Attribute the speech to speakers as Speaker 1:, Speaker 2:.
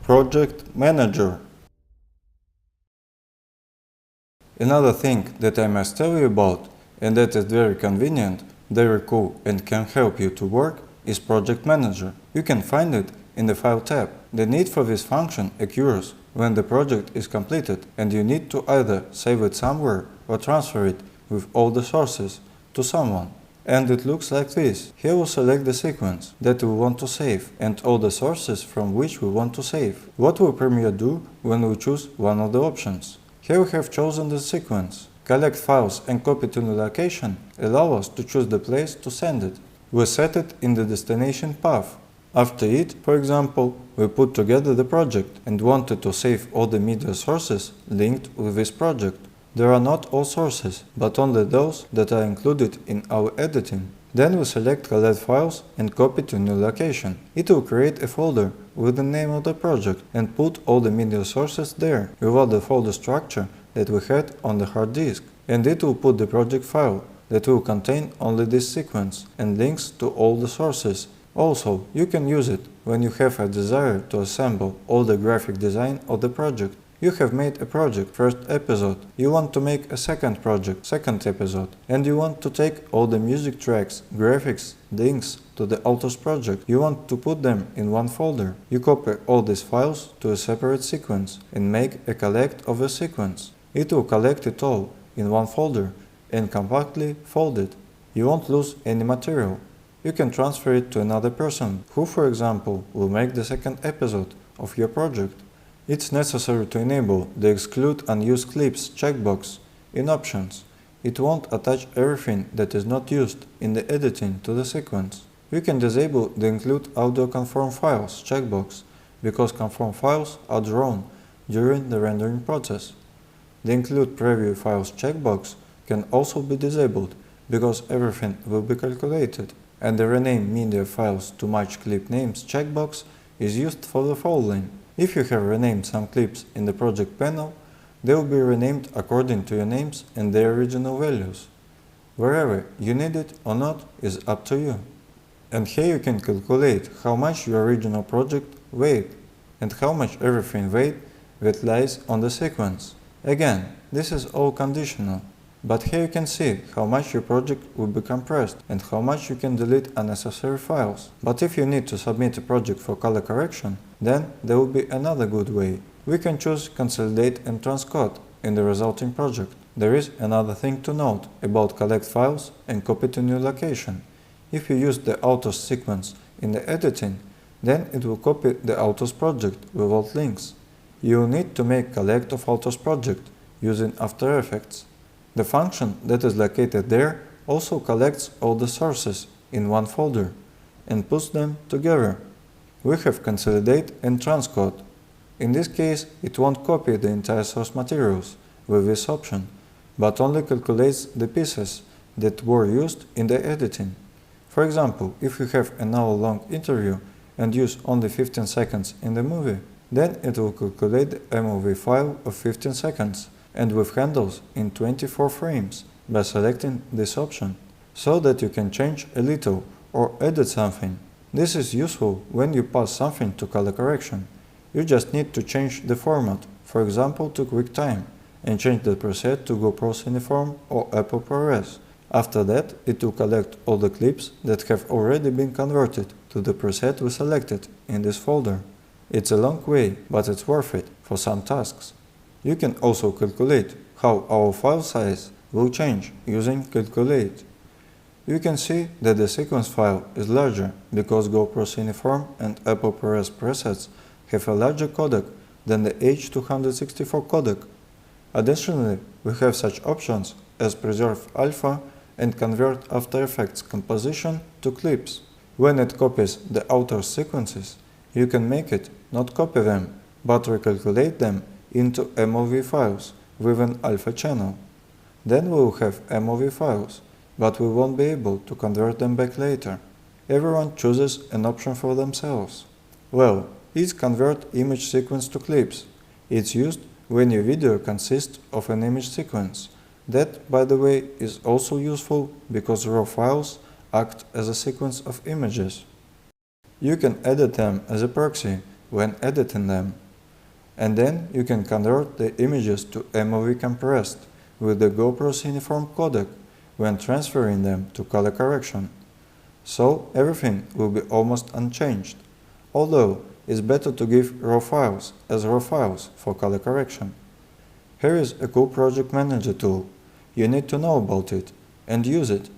Speaker 1: Project Manager. Another thing that I must tell you about, and that is very convenient, very cool and can help you to work, is Project Manager. You can find it in the File tab. The need for this function occurs when the project is completed and you need to either save it somewhere or transfer it with all the sources to someone. And it looks like this. Here we'll select the sequence that we want to save and all the sources from which we want to save. What will Premiere do when we choose one of the options? Here we have chosen the sequence. Collect files and copy to new location allow us to choose the place to send it. We set it in the destination path. After it, for example, we put together the project and wanted to save all the media sources linked with this project. There are not all sources, but only those that are included in our editing. Then we select Collect Files and copy to new location. It will create a folder with the name of the project and put all the media sources there, without the folder structure that we had on the hard disk. And it will put the project file that will contain only this sequence and links to all the sources. Also, you can use it when you have a desire to assemble all the graphic design of the project. You have made a project, first episode, you want to make a second project, second episode, and you want to take all the music tracks, graphics, links to the author's project. You want to put them in one folder. You copy all these files to a separate sequence and make a collect of a sequence. It will collect it all in one folder and compactly fold it. You won't lose any material. You can transfer it to another person who, for example, will make the second episode of your project. It's necessary to enable the Exclude Unused Clips checkbox in Options. It won't attach everything that is not used in the editing to the sequence. You can disable the Include Audio Conform Files checkbox because conform files are drawn during the rendering process. The Include Preview Files checkbox can also be disabled because everything will be calculated, and the Rename Media Files to Match Clip Names checkbox is used for the following. If you have renamed some clips in the project panel, they will be renamed according to your names and their original values. Wherever you need it or not is up to you. And here you can calculate how much your original project weighed and how much everything weighed that lies on the sequence. Again, this is all conditional. But here you can see how much your project will be compressed and how much you can delete unnecessary files. But if you need to submit a project for color correction, then there will be another good way. We can choose Consolidate and Transcode in the resulting project. There is another thing to note about Collect Files and Copy to New Location. If you use the author's sequence in the editing, then it will copy the author's project without links. You will need to make Collect of Author's project using After Effects. The function that is located there also collects all the sources in one folder and puts them together. We have Consolidate and Transcode. In this case, it won't copy the entire source materials with this option, but only calculates the pieces that were used in the editing. For example, if you have an hour-long interview and use only 15 seconds in the movie, then it will calculate the MOV file of 15 seconds and with handles in 24 frames by selecting this option, so that you can change a little or edit something. This is useful when you pass something to color correction. You just need to change the format, for example to QuickTime, and change the preset to GoPro Cineform or Apple ProRes. After that, it will collect all the clips that have already been converted to the preset we selected in this folder. It's a long way, but it's worth it for some tasks. You can also calculate how our file size will change using Calculate. You can see that the sequence file is larger because GoPro Cineform and Apple ProRes presets have a larger codec than the H264 codec. Additionally, we have such options as Preserve Alpha and Convert After Effects composition to clips. When it copies the author's sequences, you can make it not copy them, but recalculate them into MOV files with an alpha channel. Then we will have MOV files, but we won't be able to convert them back later. Everyone chooses an option for themselves. Well, it's Convert Image Sequence to Clips. It's used when your video consists of an image sequence. That, by the way, is also useful because raw files act as a sequence of images. You can edit them as a proxy when editing them. And then you can convert the images to MOV compressed with the GoPro's uniform codec when transferring them to color correction. So everything will be almost unchanged, although it's better to give raw files as raw files for color correction. Here is a cool project manager tool. You need to know about it and use it